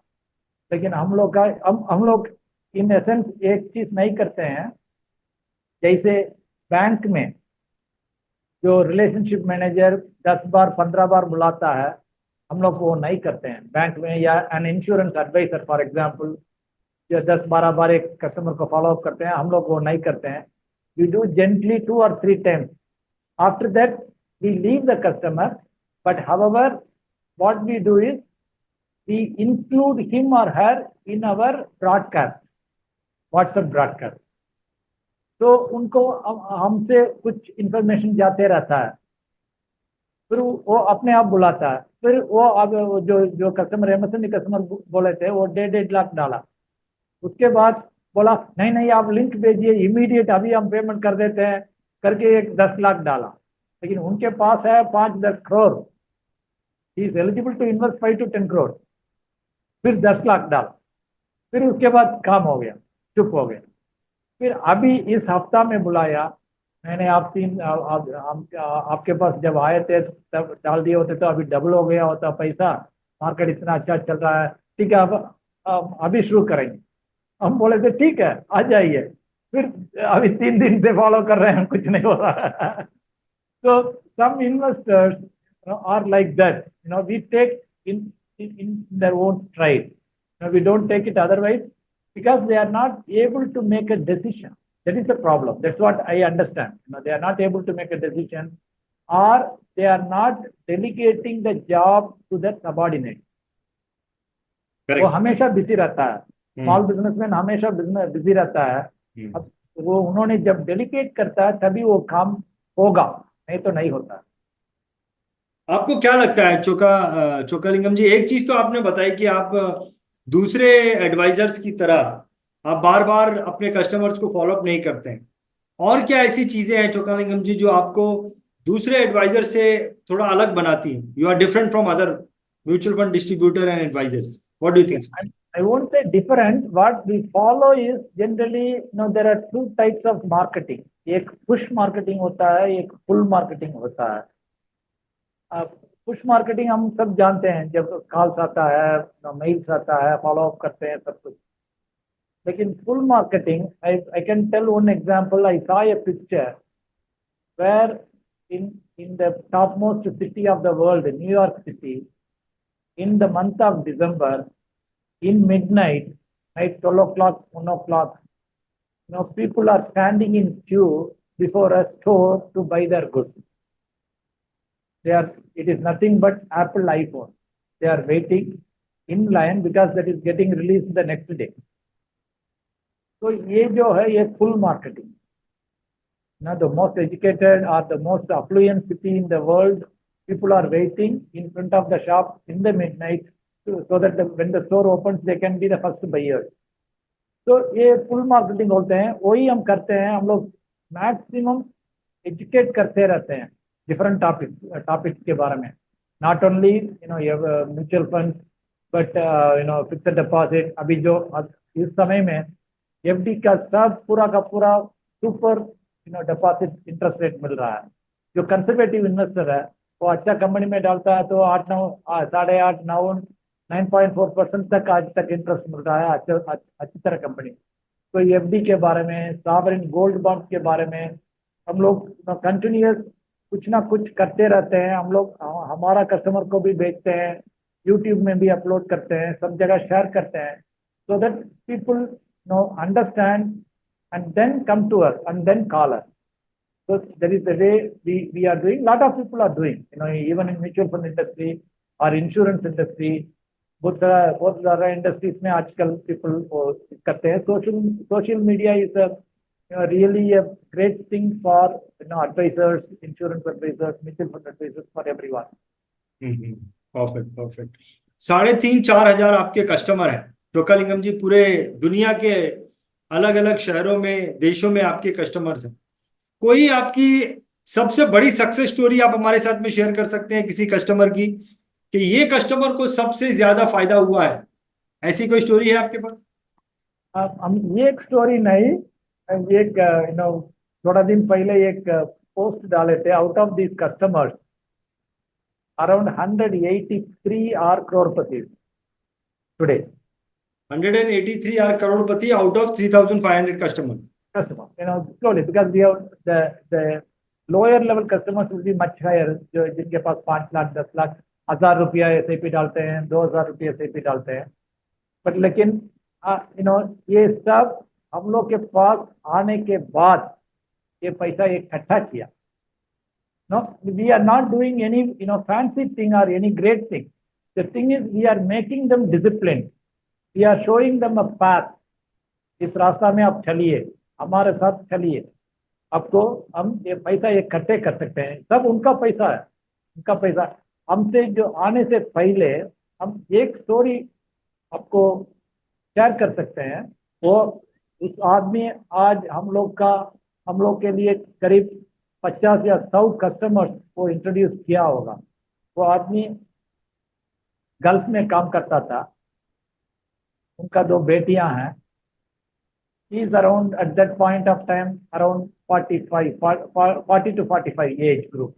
लेकिन हम लोग का हम लोग इन एसेंस एक चीज नहीं करते हैं। जैसे बैंक में जो रिलेशनशिप मैनेजर 10 बार 15 बार बुलाता है, हम लोग वो नहीं करते हैं बैंक में। या an insurance advisor for example, जो 10-12 बार एक कस्टमर को फॉलो अप करते हैं, हम लोग वो नहीं करते हैं। We do gently 2 or 3 times, after that we leave the customer, but however what we do is we include him or her in our broadcast, WhatsApp broadcast। तो उनको हमसे कुछ इंफॉर्मेशन जाते रहता है, फिर वो अपने आप बुलाता है। फिर वो अब जो जो कस्टमर एमएसएमई कस्टमर बोले थे, वो 1.5 लाख डाला। उसके बाद बोला नहीं नहीं आप लिंक भेजिए इमीडिएट, अभी हम पेमेंट कर देते हैं करके एक 10 लाख डाला। लेकिन उनके पास है 5-10 crore, he is eligible to invest 5 to 10 crore. फिर 10 लाख डाला, फिर उसके बाद काम हो गया, चुप हो गया। फिर अभी इस हफ्ता में बुलाया मैंने, आपके पास जब आए थे तब डाल दिए होते तो अभी डबल हो गया होता पैसा, मार्केट इतना अच्छा चल रहा है, ठीक है अब अभी शुरू करेंगे। हम बोले थे ठीक है आ जाइए। फिर अभी 3 दिन से फॉलो कर रहे हैं, कुछ नहीं हो रहा है। So some investors, are like that. We take in their own stride. We don't take it otherwise because they are not able to make a decision. That is the problem. That's what I understand. They are not able to make a decision, or they are not delegating the job to their subordinate. वो correct. हमेशा busy रहता है, small businessman हमेशा busy रहता है। अब वो उन्होंने जब डेलीकेट करता है तभी वो काम होगा, नहीं तो नहीं होता। आपको क्या लगता है चोकालिंगम जी, एक चीज तो आपने बताई कि आप दूसरे एडवाइजर्स की तरह आप बार बार अपने कस्टमर्स को फॉलो अप नहीं करते हैं, और क्या ऐसी चीजें हैं चोकालिंगम जी जो आपको दूसरे एडवाइजर से थोड़ा अलग बनाती हैं? You are different from other mutual fund distributor and advisors, what do you think? I won't say different. What we follow is generally, there are two types of marketing. एक push marketing होता है, एक pull marketing होता है. Push marketing हम सब जानते हैं, जब कॉल्स आता है, मेल्स आता है, फॉलो अप करते हैं, सब कुछ. लेकिन pull marketing, I can tell one example. I saw a picture where in the topmost city of the world, New York City, in the month of December, in midnight, night 12 o'clock, 1 o'clock, people are standing in queue before a store to buy their goods. It is nothing but Apple iPhone. They are waiting in line because that is getting released the next day. So ये जो है ये full marketing. Now the most educated or the most affluent city in the world, people are waiting in front of the shop in the midnight so that when the store opens, they can be the first buyers. तो ये full marketing बोलते हैं. वही हम करते हैं. हम लोग मैक्सिमम एजुकेट करते रहते हैं डिफरेंट टॉपिक्स के बारे में. Not only mutual fund but fixed deposit. अभी जो इस समय में एफडी का सब पूरा का पूरा सुपर डिपॉजिट इंटरेस्ट रेट मिल रहा है. जो कंजर्वेटिव इन्वेस्टर है वो अच्छा कंपनी में डालता है तो 8-9 8.5 9.4% तक आज तक इंटरेस्ट मिल रहा है अच्छी तरह कंपनी. तो एफडी के बारे में, सॉवरेन गोल्ड बॉन्ड के बारे में हम लोग कंटिन्यूस कुछ ना कुछ करते रहते हैं. हम लोग हमारा कस्टमर को भी बेचते हैं, यूट्यूब में भी अपलोड करते हैं, सब जगह शेयर करते हैं, so that people understand and then come to us and then call us. So that is the way we are doing. Lot of people are doing, even in mutual fund industry or insurance industry. बहुत सारा industries में आजकल people करते हैं. Social media is really a great thing for advisors, insurance advisors, mutual fund advisors, for everyone. Perfect. 3,500-4,000 आपके customer हैं चोक्कालिंगम जी. पूरे दुनिया के अलग अलग शहरों में, देशों में आपके कस्टमर्स हैं. कोई आपकी सबसे बड़ी सक्सेस स्टोरी आप हमारे साथ में शेयर कर सकते हैं किसी कस्टमर की, कि ये कस्टमर को सबसे ज्यादा फायदा हुआ है? ऐसी कोई स्टोरी है आपके पास? हम ये एक स्टोरी नहीं, एक थोड़ा दिन पहले एक पोस्ट डाले थे. Out of this customers around 183 are करोड़पति टुडे. 183 आर करोड़पति out of 3,500 customer. Slowly, because we have the lower level customers will be much higher, जो जिनके पास 5 लाख 10 लाख 1,000 रुपया एसआईपी डालते हैं, 2,000 रुपया एसआईपी डालते हैं. बट लेकिन ये सब हम लोग के पास आने के बाद ये पैसा इकट्ठा किया. No, we are not doing any fancy thing or any great thing. The thing is we are making them disciplined. We are showing them a path. इस रास्ता में आप चलिए, हमारे साथ चलिए, आपको हम ये पैसा इकट्ठे कर सकते हैं. सब उनका पैसा है, उनका पैसा. हमसे जो आने से पहले हम एक स्टोरी आपको शेयर कर सकते हैं. वो उस आदमी आज हम लोग के लिए करीब 50 या 100 कस्टमर्स को इंट्रोड्यूस किया होगा. वो आदमी गल्फ में काम करता था, उनका 2 बेटियां हैं. He is around at that point of time around 40 to 45 age group.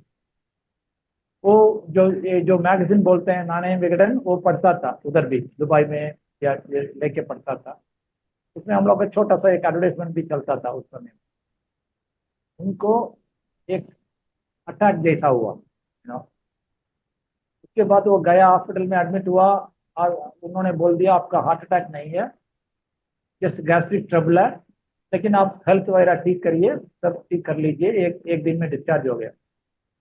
वो जो मैगजीन बोलते हैं नाने विगड़न, वो पढ़ता था उधर भी दुबई में या लेके पढ़ता था. उसमें हम लोग का छोटा सा एक एडवर्टाइजमेंट भी चलता था उस समय. उनको एक अटैक जैसा हुआ. उसके बाद वो गया, हॉस्पिटल में एडमिट हुआ और उन्होंने बोल दिया आपका हार्ट अटैक नहीं है, जस्ट गैस्ट्रिक ट्रबल है, लेकिन आप हेल्थ वगैरह ठीक करिए, सब ठीक कर लीजिए. एक दिन में डिस्चार्ज हो गया.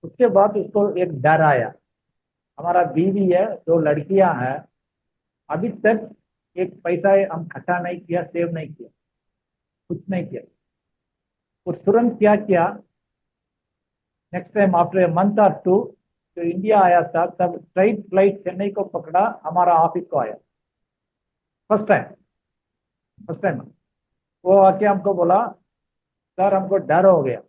उसके बाद उसको एक डर आया, हमारा बीवी है, 2 लड़कियां हैं, अभी तक एक पैसा हम इकट्ठा नहीं किया, सेव नहीं किया, कुछ नहीं किया. वो तुरंत क्या किया, next time after a month और 2 जो इंडिया आया था, तब स्ट्राइट फ्लाइट चेन्नई को पकड़ा, हमारा ऑफिस को आया. फर्स्ट टाइम वो आके हमको बोला सर हमको डर हो गया,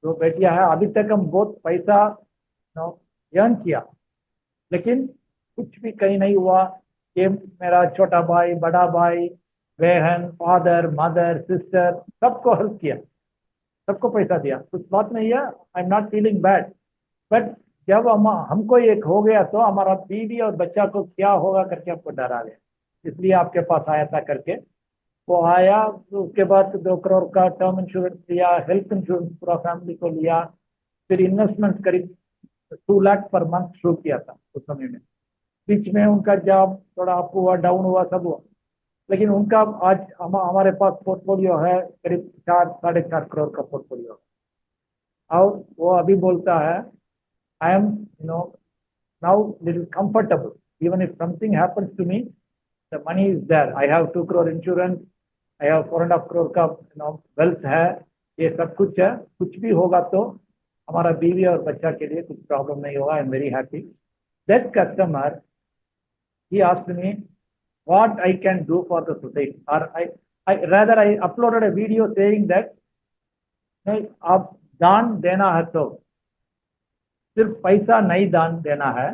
दो बेटियां हैं। अभी तक हम बहुत पैसा अर्न किया, लेकिन कुछ भी कहीं नहीं हुआ कि मेरा छोटा भाई, बड़ा भाई, बहन, फादर, मदर, सिस्टर, सबको हेल्प किया, सबको पैसा दिया, कुछ बात नहीं है। I am not feeling bad. But जब हमको एक हो गया तो हमारा बीवी और बच्चा को क्या होगा करके हमको डर आ गया, इसलिए आपके पास आया था करके। वो आया, तो उसके बाद 2 करोड़ का टर्म इंश्योरेंस लिया, हेल्थ इंश्योरेंस पूरा फैमिली को लिया, फिर इन्वेस्टमेंट करीब 2 लाख पर मंथ शुरू किया था उस समय में। बीच में उनका जॉब थोड़ा अप हुआ, डाउन हुआ, सब हुआ, लेकिन उनका आज हमारे पास पोर्टफोलियो है करीब 4-4.5 करोड़ का पोर्टफोलियो। और वो अभी बोलता है, I am now little comfortable. Even if something happens to me, the money is there. I have 2 crore insurance. I have 4.5 crore का wealth है। ये सब कुछ है, कुछ भी होगा तो हमारा बीवी और बच्चा के लिए कुछ प्रॉब्लम नहीं होगा। I am very happy. That customer, he asked me what I can do for the society, or I uploaded a video saying that नहीं, आप दान देना है तो सिर्फ पैसा नहीं दान देना है,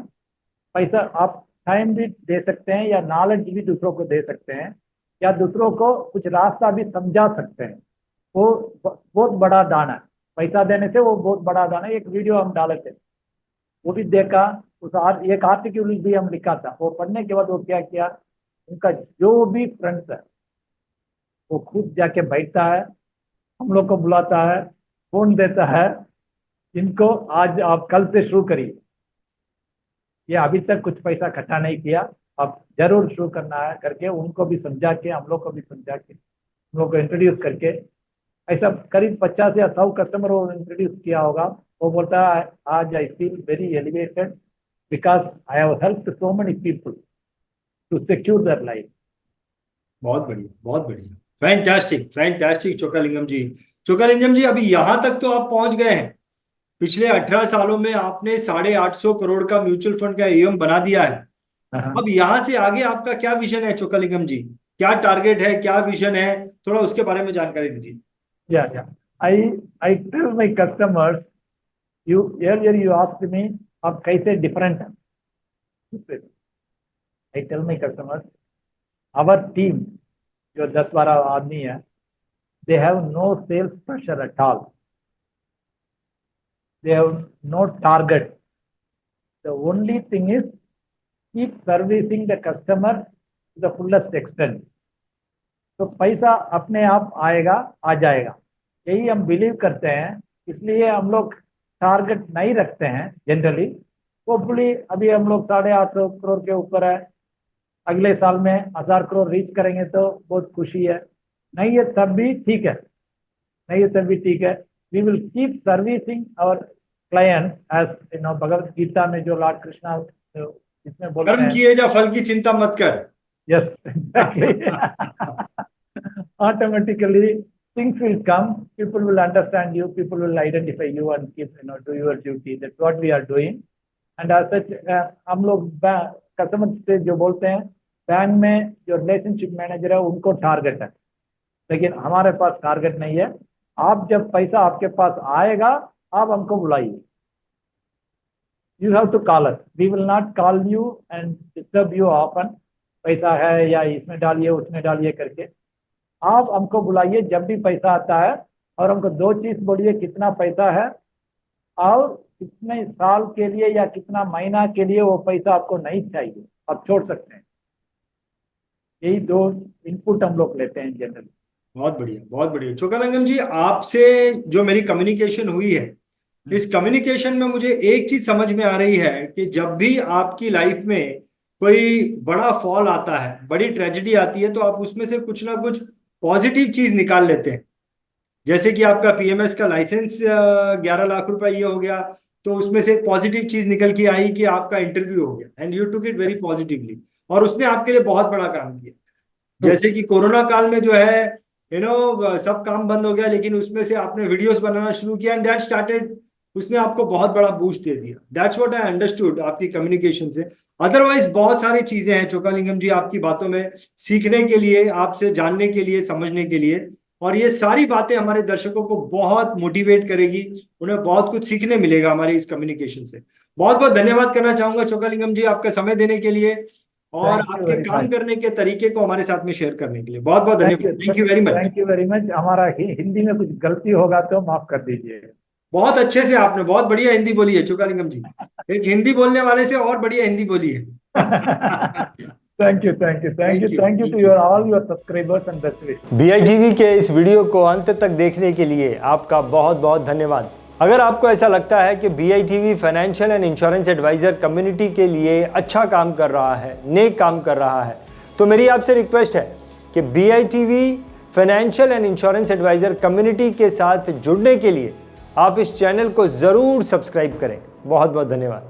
पैसा आप टाइम भी दे सकते हैं, या नॉलेज भी दूसरों को दे सकते हैं, या दूसरों को कुछ रास्ता भी समझा सकते हैं। वो बहुत बड़ा दान है। पैसा देने से वो बहुत बड़ा दान है। एक वीडियो हम डाले थे, वो भी देखा। एक आर्टिकल भी हम लिखा था। वो पढ़ने के बाद वो क्या किया, उनका जो भी फ्रेंड्स है वो खुद जाके बैठता है, हम लोग को बुलाता है, फोन देता है, इनको आज आप कल से शुरू करिए। ये अभी तक कुछ पैसा इकट्ठा नहीं किया, अब जरूर शुरू करना है करके उनको भी समझा के, हम लोग को भी समझा के, हम लोग को इंट्रोड्यूस करके, ऐसा करीब 50 या 100 कस्टमर वो इंट्रोड्यूस किया होगा। वो बोलता है आज I feel very elevated because I have helped so many people to secure their life. बहुत बढ़िया, बहुत बढ़िया, फैंटास्टिक, फैंटास्टिक चोकालिंगम जी। चोकालिंगम जी, अभी यहां तक तो आप पहुंच गए हैं। पिछले 18 सालों में आपने 850 करोड़ का म्यूचुअल फंड का एम बना दिया है। अब यहां से आगे आपका क्या विजन है चोकालिंगम जी? क्या टारगेट है, क्या विजन है? थोड़ा उसके बारे में जानकारी दीजिए। Yeah. I tell my customers, earlier you asked me आप कैसे डिफरेंट है। I tell my customers, our team जो 10-12 आदमी है, they have no sales pressure at all. They have no target. The only thing is keep servicing the customer to the fullest extent. तो पैसा अपने आप आएगा, आ जाएगा, यही हम बिलीव करते हैं। इसलिए हम लोग टारगेट नहीं रखते हैं जनरली। होपफुली अभी हम लोग 850 करोड़ के ऊपर है, अगले साल में 1000 करोड़ रीच करेंगे तो बहुत खुशी है। नहीं है तब भी ठीक है, नहीं है तब भी ठीक है। We will keep servicing our client as Bhagavad Gita में जो लॉर्ड कृष्णा इसमें बोलते हैं, कर्म किए जा फल की चिंता मत कर। Yes, exactly. Automatically things will come, people will understand you, people will identify you and keep do your duty. That's what we are doing. And as such हम लोग कस्टमर से जो बोलते हैं, बैंक में जो रिलेशनशिप मैनेजर है उनको टारगेट है, लेकिन हमारे पास टारगेट नहीं है। आप जब पैसा आपके पास आएगा आप हमको बुलाइए। You have to call us. We will not call you and disturb you often. पैसा है या इसमें डालिए उसमें डालिए करके, आप हमको बुलाइए जब भी पैसा आता है, और हमको 2 चीज बोलिए, कितना पैसा है और कितने साल के लिए या कितना महीना के लिए वो पैसा आपको नहीं चाहिए, आप छोड़ सकते हैं। यही 2 इनपुट हम लोग लेते हैं जनरली। बहुत बढ़िया, बहुत बढ़िया। चोकालिंगम जी, आपसे जो मेरी कम्युनिकेशन हुई है, इस कम्युनिकेशन में मुझे एक चीज समझ में आ रही है कि जब भी आपकी लाइफ में कोई बड़ा फॉल आता है, बड़ी ट्रेजेडी आती है, तो आप उसमें से कुछ ना कुछ पॉजिटिव चीज निकाल लेते हैं। जैसे कि आपका पीएमएस का लाइसेंस 11 लाख रुपए ये हो गया, तो उसमें से पॉजिटिव चीज निकल के आई कि आपका इंटरव्यू हो गया and you took it very positively, और उसने आपके लिए बहुत बड़ा काम किया। जैसे कि कोरोना काल में जो है सब काम बंद हो गया, लेकिन उसमें से आपने वीडियोस बनाना शुरू किया एंड दैट स्टार्टेड, उसने आपको बहुत बड़ा बूस्ट दे दिया। दैट्स व्हाट आई अंडरस्टूड आपकी कम्युनिकेशन से। अदरवाइज बहुत सारी चीजें हैं चोकालिंगम जी आपकी बातों में सीखने के लिए, आपसे जानने के लिए, समझने के लिए। और ये सारी बातें हमारे दर्शकों को बहुत मोटिवेट करेगी, उन्हें बहुत कुछ सीखने मिलेगा हमारे इस कम्युनिकेशन से। बहुत बहुत धन्यवाद करना चाहूंगा चोक्कालिंगम जी आपका समय देने के लिए और आपके काम करने के तरीके को हमारे साथ में शेयर करने के लिए। बहुत बहुत धन्यवाद। Thank you very much. Thank you very much. हमारा हिंदी में कुछ गलती होगा तो माफ कर दीजिए। बहुत अच्छे से आपने बहुत बढ़िया हिंदी बोली है चोक्कालिंगम जी, एक हिंदी बोलने वाले से और बढ़िया हिंदी बोली है। Thank you to your all your subscribers and best wishes. BITV के इस वीडियो को अंत तक देखने के लिए आपका बहुत बहुत धन्यवाद। अगर आपको ऐसा लगता है कि BITV financial and insurance advisor community के लिए अच्छा काम कर रहा है, नेक काम कर रहा है, तो मेरी आपसे रिक्वेस्ट है कि BITV financial and insurance advisor community के साथ जुड़ने के लिए आप इस चैनल को ज़रूर सब्सक्राइब करें। बहुत बहुत धन्यवाद।